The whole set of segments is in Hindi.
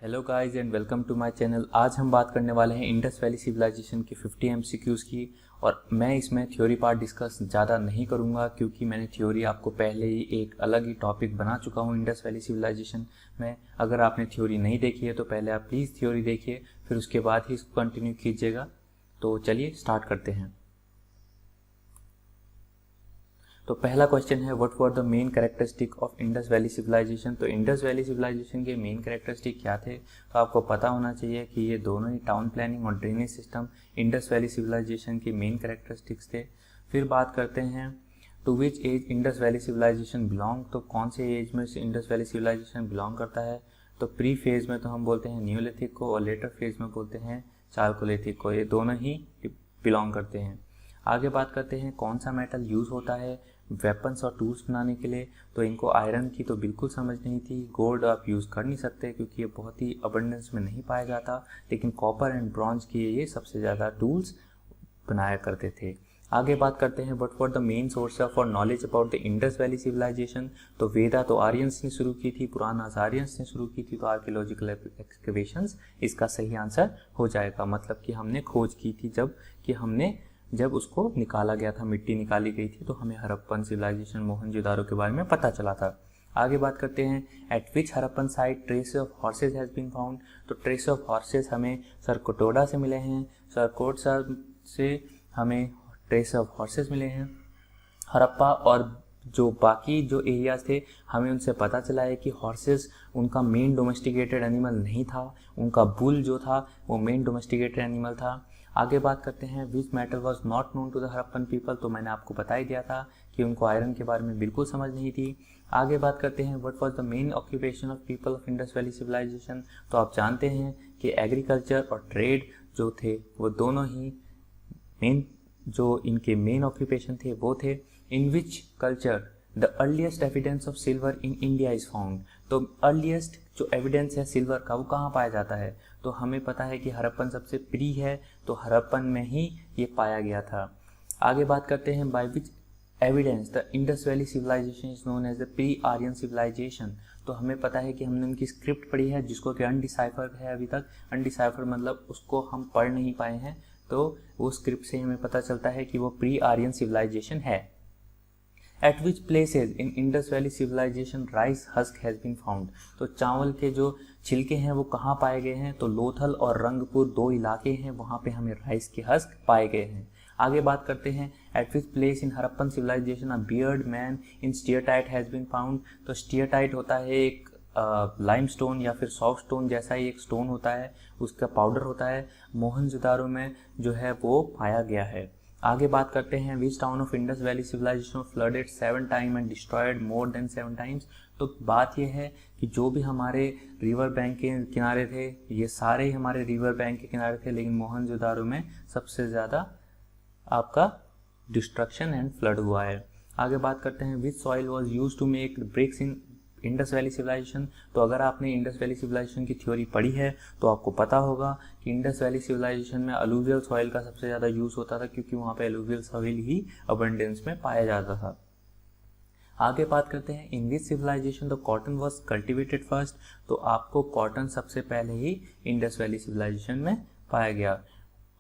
Hello guys and welcome to my channel. आज हम बात करने वाले हैं इंडस वैली सिविलाइजेशन के 50 एमसीक्यूज़ की। और मैं इसमें थ्योरी पार्ट डिस्कस ज़्यादा नहीं करूंगा क्योंकि मैंने थ्योरी आपको पहले ही एक अलग ही टॉपिक बना चुका हूं इंडस वैली सिविलाइजेशन में। अगर आपने थ्योरी नहीं देखी है तो पहले आप प्लीज़ थ्योरी देखिए, फिर उसके बाद ही इसको कंटिन्यू कीजिएगा। तो चलिए स्टार्ट करते हैं। तो पहला क्वेश्चन है, what were the main characteristic of Indus valley civilisation. तो इंडस वैली सिविलाइजेशन के मेन कैरेक्टरिस्टिक क्या थे? तो आपको पता होना चाहिए कि ये दोनों ही टाउन प्लानिंग और drainage system Indus valley civilisation के मेन कैरेक्टरिस्टिक्स थे। फिर बात करते हैं to which age Indus valley civilisation belong. तो कौन से एज में इंडस वैली सिविलाइजेशन बिलोंग करता है? तो प्री फेज में तो हम बोलते हैं न्यूलिथिक को और लेटर फेज में बोलते हैं चारकोलिथिक को। ये दोनों ही बिलोंग करते हैं। आगे बात करते हैं कौन सा मेटल यूज़ होता है वेपन्स और टूल्स बनाने के लिए। तो इनको आयरन की तो बिल्कुल समझ नहीं थी। गोल्ड आप यूज़ कर नहीं सकते क्योंकि ये बहुत ही अबंडेंस में नहीं पाया जाता, लेकिन कॉपर एंड ब्रॉन्ज के ये सबसे ज़्यादा टूल्स बनाया करते थे। आगे बात करते हैं what were the main source for knowledge about the Indus valley civilisation. तो वेदा तो आर्यंस ने शुरू की थी, पुरानास आर्यंस ने शुरू की थी, तो आर्कियोलॉजिकल एक्सकवेशंस इसका सही आंसर हो जाएगा। मतलब कि हमने खोज की थी जब उसको निकाला गया था, मिट्टी निकाली गई थी, तो हमें हड़प्पन सिविलाइजेशन मोहनजोदारो के बारे में पता चला था। आगे बात करते हैं at which Harappan site trace of horses has been found. तो ट्रेस ऑफ हॉर्सेज हमें सरकोटोडा से मिले हैं, सरकोटसा से हमें ट्रेस ऑफ हॉर्सेज मिले हैं। हड़प्पा और जो बाकी जो एरियाज थे हमें उनसे पता चला है कि हॉर्सेस उनका मेन डोमेस्टिकेटेड एनिमल नहीं था, उनका बुल जो था वो मेन डोमेस्टिकेटेड एनिमल था। आगे बात करते हैं which metal was not known to the Harappan people. तो मैंने आपको बता ही दिया था कि उनको आयरन के बारे में बिल्कुल समझ नहीं थी। आगे बात करते हैं what was the main occupation of people of Indus valley civilisation. तो आप जानते हैं कि एग्रीकल्चर और ट्रेड जो थे वो दोनों ही इनके मेन ऑक्यूपेशन थे वो थे। In which culture the earliest evidence of silver in India is found. तो अर्लीस्ट जो एविडेंस है सिल्वर का वो कहाँ पाया जाता है? तो हमें पता है कि हड़प्पन सबसे प्री है, तो हड़प्पन में ही ये पाया गया था। आगे बात करते हैं by which evidence the Indus valley civilisation is known as the pre Aryan civilisation. तो हमें पता है कि हमने उनकी स्क्रिप्ट पढ़ी है जिसको कि अनडिसाइफर्ड है अभी तक। अनडिसाइफर्ड मतलब उसको हम पढ़ नहीं पाए हैं, तो वो स्क्रिप्ट से हमें पता चलता है कि वो प्री आर्यन सिविलाइजेशन है। At which places in Indus valley civilisation rice husk has been found. तो चावल के जो छिलके हैं वो कहाँ पाए गए हैं? तो लोथल और रंगपुर दो इलाके हैं, वहाँ पे हमें राइस के हस्क पाए गए हैं। आगे बात करते हैं at which place in Harappan civilisation a beard man in steatite has been found. तो स्टीयरटाइट होता है एक लाइमस्टोन या फिर सॉफ्ट स्टोन जैसा ही एक स्टोन होता है, उसका पाउडर होता है, मोहनजोदारो में जो है वो पाया गया है। आगे बात करते हैं which town of Indus valley civilisation flooded 7 time and destroyed more than 7 times. तो बात यह है कि जो भी हमारे रिवर बैंक के किनारे थे ये सारे ही हमारे रिवर बैंक के किनारे थे, लेकिन मोहनजोदारो में सबसे ज़्यादा आपका डिस्ट्रक्शन एंड फ्लड हुआ है। आगे बात करते हैं which soil was use to make bricks in Indus valley civilisation. तो अगर आपने इंडस वैली सिविलाइजेशन की थ्योरी पढ़ी है तो आपको पता होगा कि इंडस वैली सिविलाइजेशन में अलूवियल सॉइल का सबसे ज़्यादा यूज़ होता था क्योंकि वहाँ पे अलूवियल सॉइल ही अबंडेंस में पाया जाता था। आगे बात करते हैं in which civilisation the cotton was cultivated first. तो आपको कॉटन सबसे पहले ही इंडस वैली सिविलाइजेशन में पाया गया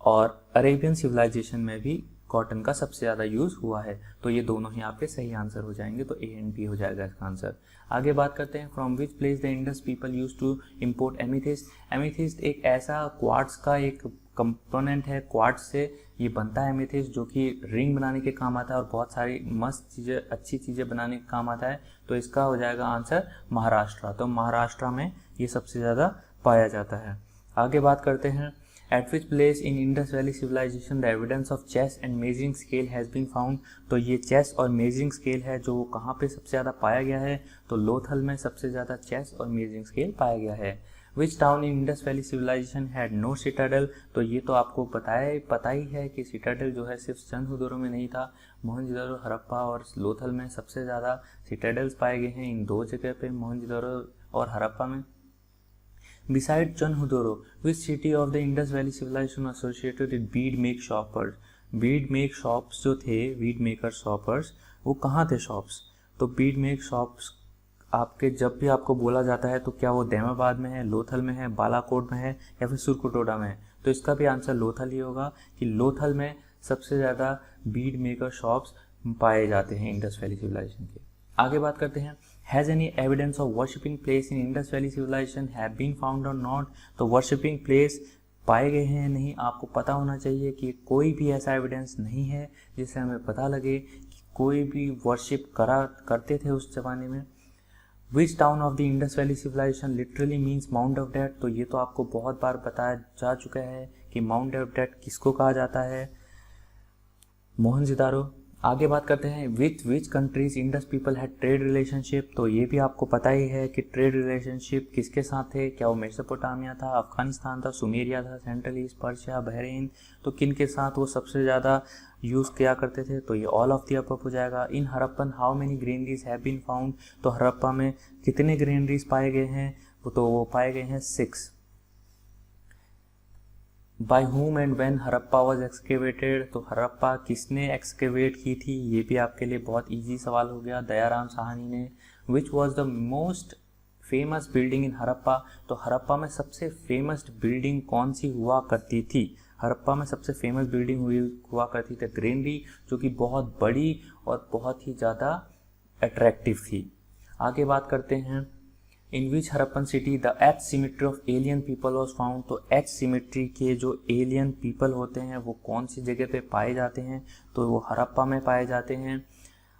और अरेबियन सिविलाइजेशन में भी कॉटन का सबसे ज़्यादा यूज़ हुआ है। तो ये दोनों ही आपके सही आंसर हो जाएंगे, तो ए एंड बी हो जाएगा इसका आंसर। आगे बात करते हैं from which place the Indus people use to import amethyst. Amethyst एक ऐसा क्वार्ट्स का एक कंपोनेंट है, क्वार्ट्स से ये बनता है एमिथिस्ट, जो कि रिंग बनाने के काम आता है और बहुत सारी मस्त चीज़ें अच्छी चीज़ें बनाने के काम आता है। तो इसका हो जाएगा आंसर महाराष्ट्र। तो महाराष्ट्र में ये सबसे ज़्यादा पाया जाता है। आगे बात करते हैं at which place in Indus valley civilisation the evidence of chess and measuring scale has been found. तो ये चेस और मेजरिंग स्केल है जो कहाँ पे सबसे ज़्यादा पाया गया है? तो लोथल में सबसे ज़्यादा चेस और मेजरिंग स्केल पाया गया है। Which town in Indus valley civilisation had no citadel. तो ये तो आपको पता ही है कि सिटाडेल जो है सिर्फ चंद्रहुदुरो में नहीं था, मोहनजोदारो, हड़प्पा और लोथल में सबसे ज़्यादा सिटाडेल्स पाए गए हैं इन दो जगह पे, मोहनजोदारो और हड़प्पा में। Beside Chanhudoro, which city of the Indus Valley civilization associated with bead make shoppers? bead make shops जो थे, bead maker shoppers, वो कहाँ थे शॉप्स? तो bead make shops आपके जब भी आपको बोला जाता है तो क्या वो दैमाबाद में है, लोथल में है, बालाकोट में है या फिर सुरकुटोड़ा में है? तो इसका भी आंसर लोथल ही होगा कि लोथल में सबसे ज़्यादा बीड मेकर शॉप्स पाए जाते हैं इंडस वैली सिविलाइजेशन के। आगे बात करते हैं, has any evidence of worshipping place in Indus valley civilisation have been found और नॉट? तो वर्शिपिंग प्लेस पाए गए हैं या नहीं, आपको पता होना चाहिए कि कोई भी ऐसा एविडेंस नहीं है जिससे हमें पता लगे कि कोई भी वर्शिप करते थे उस ज़माने में। Which town of the Indus valley civilisation literally means mount of death? तो ये तो आपको बहुत बार बताया जा चुका है कि माउंट ऑफ डेथ किसको कहा जाता है, मोहनजोदारो। आगे बात करते हैं, with which countries Indus people had trade relationship? तो ये भी आपको पता ही है कि ट्रेड रिलेशनशिप किसके साथ थे, क्या वो मेसोपोटामिया था, अफगानिस्तान था, सुमेरिया था, सेंट्रल ईस्ट, पर्शिया, बहरीन, तो किन के साथ वो सबसे ज़्यादा यूज़ किया करते थे? तो ये ऑल ऑफ द अबव हो जाएगा। In Harappan how many granaries have been found? तो हड़प्पा में कितने ग्रेनरीज पाए गए हैं? तो वो पाए गए हैं 6। By whom and when Harappa was excavated? तो हड़प्पा किसने एक्सकेवेट की थी? ये भी आपके लिए बहुत इजी सवाल हो गया, दयाराम साहनी ने। Which was the most famous building in Harappa? तो हड़प्पा में सबसे फेमस बिल्डिंग कौन सी हुआ करती थी? हड़प्पा में सबसे फेमस बिल्डिंग हुआ करती थी ग्रेनरी, जो कि बहुत बड़ी और बहुत ही ज़्यादा अट्रैक्टिव थी। आगे बात करते हैं, in which Harappan city the H cemetery of alien people was found? तो एच सिमेट्री के जो एलियन पीपल होते हैं वो कौन सी जगह पे पाए जाते हैं? तो वो हड़प्पा में पाए जाते हैं।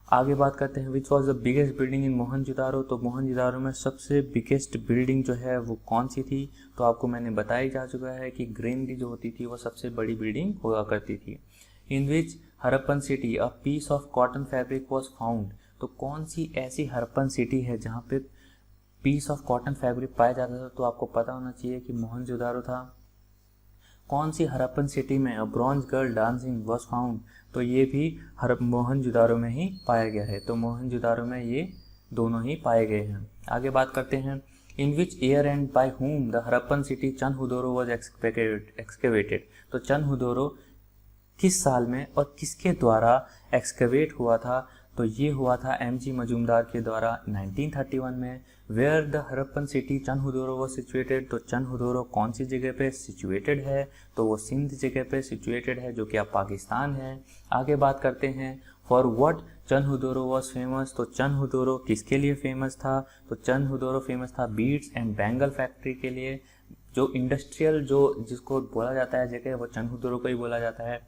आगे बात करते हैं, which was the biggest building in Mohenjodaro? तो मोहनजोदारो में सबसे बिगेस्ट बिल्डिंग जो है वो कौन सी थी? तो आपको मैंने बताया जा चुका है कि ग्रेनरी जो होती थी वो सबसे बड़ी बिल्डिंग हुआ करती थी। In which Harappan city a piece of cotton fabric was found? तो कौन सी ऐसी हड़प्पन सिटी है जहाँ पे पीस ऑफ कॉटन फैब्रिक पाया जाता था? तो आपको पता होना चाहिए कि मोहनजोदारो था। कौन सी हड़प्पन सिटी में a bronze girl dancing was found? तो ये भी मोहनजोदारो में ही पाया गया है। तो मोहनजोदारो में ये दोनों ही पाए गए हैं। आगे बात करते हैं, in which year and by whom the Harappan city Chanhudaro was excavated? तो चनहुदोरो किस साल में और किसके द्वारा एक्सकेवेट हुआ था? तो ये हुआ था एम.जी. मजूमदार के द्वारा 1931 में। Where the Harappan city Chanhudaro was situated? तो चनहुदोरो कौन सी जगह पे सिचुएटेड है? तो वो सिंध जगह पे सिचुएटेड है, जो कि अब पाकिस्तान है। आगे बात करते हैं, फॉर व्हाट चनहुदोरो वॉज फेमस? तो चनहुदोरो किसके लिए फेमस था? तो चनहुदोरो फेमस था बीड्स एंड बैंगल फैक्ट्री के लिए। जो इंडस्ट्रियल जो जिसको बोला जाता है जगह, वो चनहुदोरो को ही बोला जाता है।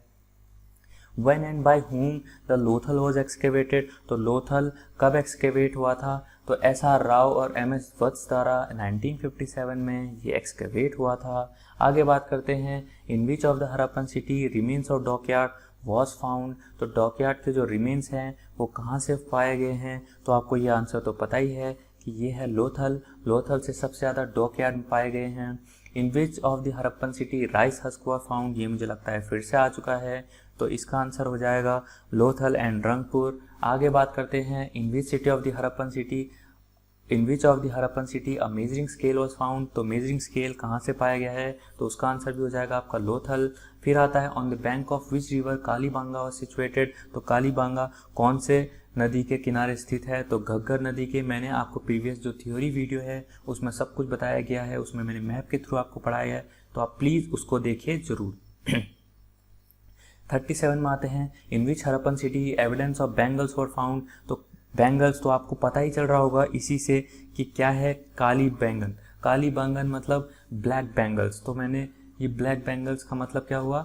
When and by whom the Lothal was excavated? तो लोथल कब एक्सकेवेट हुआ था? तो एस.आर. राव और एम.एस. वत्स द्वारा 1957 में ये एक्सकेवेट हुआ था। आगे बात करते हैं, in which of the Harappan city remains of dockyard was found? तो डॉकयार्ड के जो रिमेन्स हैं वो कहाँ से पाए गए हैं? तो आपको ये आंसर तो पता ही है कि ये है लोथल। लोथल से सबसे ज़्यादा डॉकयार्ड पाए गए हैं। In which of the Harappan city rice husk was found? ये मुझे लगता है फिर से आ चुका है, तो इसका आंसर हो जाएगा लोथल एंड रंगपुर। आगे बात करते हैं, in which city of the Harappan city a measuring scale was found? तो मेजरिंग स्केल कहाँ से पाया गया है? तो उसका आंसर भी हो जाएगा आपका लोथल। फिर आता है, on the bank of which river Kalibangan was situated? तो कालीबांगा कौन से नदी के किनारे स्थित है? तो घग्गर नदी के। मैंने आपको प्रीवियस जो थ्योरी वीडियो है उसमें सब कुछ बताया गया है, उसमें मैंने मैप के थ्रू आपको पढ़ाया है, तो आप प्लीज़ उसको देखिए ज़रूर। 37 में आते हैं, in which Harappan city evidence of bangles were found? तो बैंगल्स तो आपको पता ही चल रहा होगा इसी से कि क्या है, काली बैंगन। काली बैंगन मतलब ब्लैक बैंगल्स। तो मैंने ये ब्लैक बैंगल्स का मतलब क्या हुआ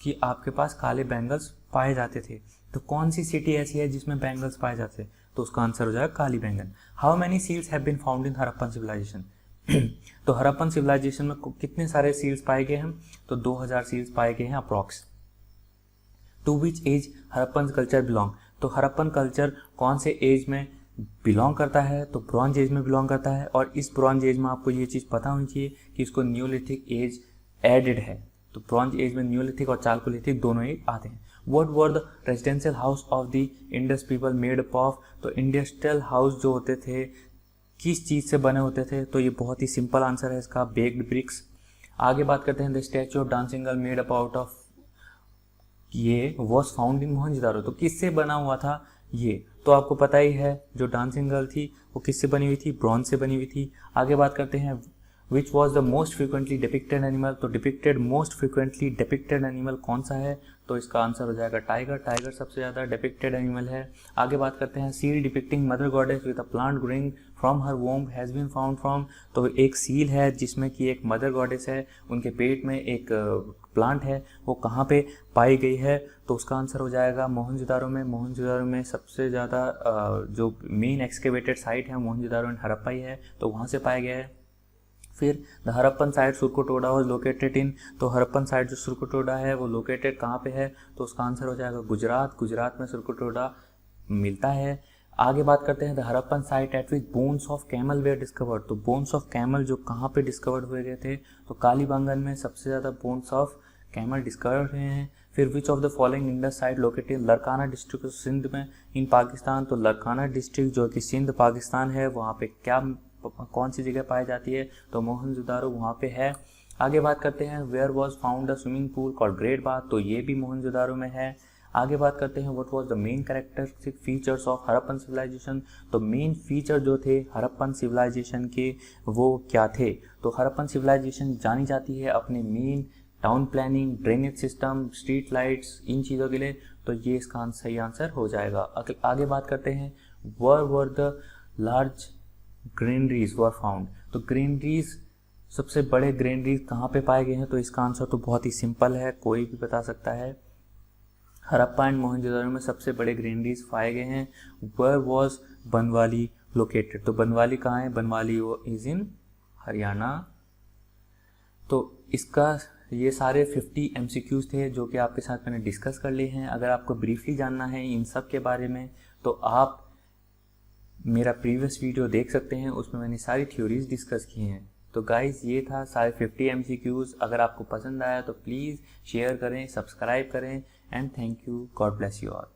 कि आपके पास काले बैंगल्स पाए जाते थे। तो कौन सी सिटी ऐसी है जिसमें बैंगल्स पाए जाते? तो उसका आंसर हो जाएगा काली बैंगन। How many seals have been found in Harappan civilisation? तो हड़प्पन सिविलाइजेशन में कितने सारे सील्स पाए गए हैं? तो 2000 सील्स पाए गए हैं approx. To which age Harappan culture belong? तो हड़प्पन कल्चर कौन से एज में बिलोंग करता है? तो ब्रॉन्ज एज में बिलोंग करता है। और इस ब्रॉन्ज एज में आपको ये चीज़ पता होनी चाहिए कि इसको न्यूलिथिक एज एडेड है। तो ब्रॉन्ज एज में न्यूलिथिक और चालकोलिथिक दोनों ही आते हैं। What were the residential house of the Indus people made up of? तो इंडस्ट्रियल हाउस जो होते थे किस चीज़ से बने होते थे? तो ये बहुत ही सिंपल आंसर है इसका, बेक्ड ब्रिक्स। आगे बात करते हैं, the statue of dancing girl made up out of, ये वॉज फाउंड इन मोहनजोदारो। तो किससे बना हुआ था ये तो आपको पता ही है, जो डांसिंग गर्ल थी वो किससे बनी हुई थी, ब्रॉन्ज से बनी हुई थी। आगे बात करते हैं which was the most frequently depicted animal, तो मोस्ट फ्रिक्वेंटली डिपिक्टेड एनिमल कौन सा है, तो इसका आंसर हो जाएगा टाइगर। टाइगर सबसे ज़्यादा डिपिक्टेड एनिमल है। आगे बात करते हैं seal depicting mother goddess with a plant growing from her womb has been found from, तो एक सील है जिसमें कि एक मदर गॉडेस है, उनके पेट में एक प्लांट है, वो कहाँ पे पाई गई है, तो उसका आंसर हो जाएगा मोहनजोदारो में। मोहनजोदारो में सबसे ज़्यादा जो मेन एक्सकेवेटेड साइट है मोहनजोदारो एंड हड़प्पा ही है, तो वहाँ से पाया गया है। फिर the Harappan site Surkotada was located in, तो हड़प्पन साइट जो सुरकोटोडा है वो लोकेटेड कहाँ पे है, तो उसका आंसर हो जाएगा गुजरात। गुजरात में सुरकोटोडा मिलता है। आगे बात करते हैं the Harappan site at which bones of camel were discovered, तो बोन्स ऑफ कैमल जो कहाँ पे डिस्कवर्ड हुए गए थे, तो कालीबंगन में सबसे ज़्यादा बोन्स ऑफ कैमल डिस्कवर हुए हैं। फिर which of the following Indus site located Larkana district Sindh में इन पाकिस्तान, तो लरकाना डिस्ट्रिक्ट जो कि सिंध पाकिस्तान है, वहाँ पे क्या कौन सी जगह पाई जाती है, तो मोहनजोदारो वहाँ पे है। आगे बात करते हैं where was found a swimming pool called great bath, तो ये भी मोहनजोदारो में है। आगे बात करते हैं what was the main characteristic features of Harappan civilisation, तो मेन फीचर जो थे हड़प्पन सिविलाइजेशन के वो क्या थे, तो हड़प्पन सिविलाइजेशन जानी जाती है अपने main town planning, drainage system, street lights, इन चीज़ों के लिए, तो ये इसका सही आंसर हो जाएगा। आगे बात करते हैं were the large granaries were found, तो ग्रेनरीज सबसे बड़े ग्रेनरीज कहाँ पे पाए गए हैं, तो इसका आंसर तो बहुत ही सिंपल है, कोई भी बता सकता है। हड़प्पा एंड मोहनजोदारो में सबसे बड़े ग्रेनरीज पाए गए हैं। वेयर वॉज बनवाली लोकेटेड, तो बनवाली कहाँ है, बनवाली वो इज इन हरियाणा। तो इसका ये सारे 50 MCQs थे जो कि आपके साथ मैंने डिस्कस कर लिए हैं। अगर आपको ब्रीफली जानना है इन सब के बारे में तो आप मेरा प्रीवियस वीडियो देख सकते हैं, उसमें मैंने सारी थ्योरीज डिस्कस की हैं। तो गाइस ये था सारे 50 MCQs। अगर आपको पसंद आया तो प्लीज़ शेयर करें, सब्सक्राइब करें and thank you, God bless you all.